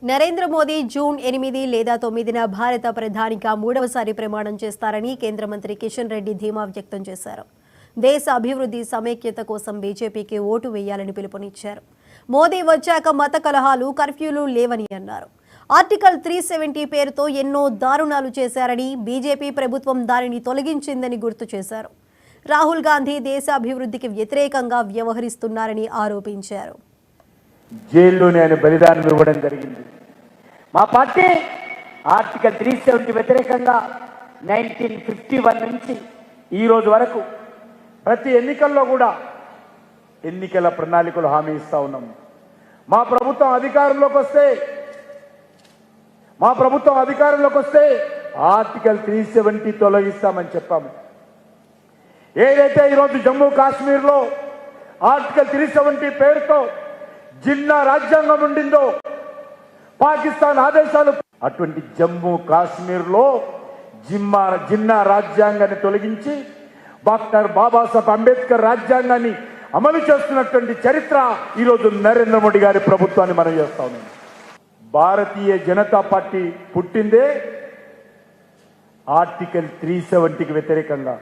Narendra Modi June 8 లేదా 9న భారత ప్రధానిగా మూడవసారి ప్రమాణం చేస్తారని కేంద్ర మంత్రి కిషన్ రెడ్డి ధీమా వ్యక్తం చేశారు. దేశ అభివృద్ధి సమైక్యత కోసం బీజేపీకి ఓటు వేయాలని పిలుపునిచ్చారు. మోదీ వచ్చాక మత కలహాలు, కర్ఫ్యూలు లేవని అన్నారు. ఆర్టికల్ 370 పేరుతో ఎన్నో దారుణాలు చేశారని, బీజేపీ ప్రభుత్వం దానిని తొలగించిందని గుర్తు చేశారు. రాహుల్ గాంధీ దేశ అభివృద్ధికి వ్యతిరేకంగా వ్యవహరిస్తున్నారని ఆరోపించారు. జైల్లోనే ఆయన బలిదానం ఇవ్వడం జరిగింది. మా పార్టీ ఆర్టికల్ 370 వ్యతిరేకంగా 1951 నుంచి ఈ రోజు వరకు ప్రతి ఎన్నికల్లో కూడా ఎన్నికల ప్రణాళికలు హామీ ఇస్తా ఉన్నాం. మా ప్రభుత్వం అధికారంలోకి వస్తే ఆర్టికల్ 370 తొలగిస్తామని చెప్పాము. ఏదైతే ఈరోజు జమ్మూ కాశ్మీర్లో ఆర్టికల్ 370 పేరుతో జిన్నా రాజ్యాంగం ఉండిందో, పాకిస్తాన్ ఆదేశాలు, అటువంటి జమ్మూ కాశ్మీర్లో జిన్నా రాజ్యాంగాన్ని తొలగించి డాక్టర్ బాబాసాహెబ్ అంబేద్కర్ రాజ్యాంగాన్ని అమలు చేస్తున్నటువంటి చరిత్ర ఈరోజు నరేంద్ర మోడీ గారి ప్రభుత్వాన్ని మనం చేస్తా ఉన్నాం. భారతీయ జనతా పార్టీ పుట్టిందే ఆర్టికల్ 370కి వ్యతిరేకంగా.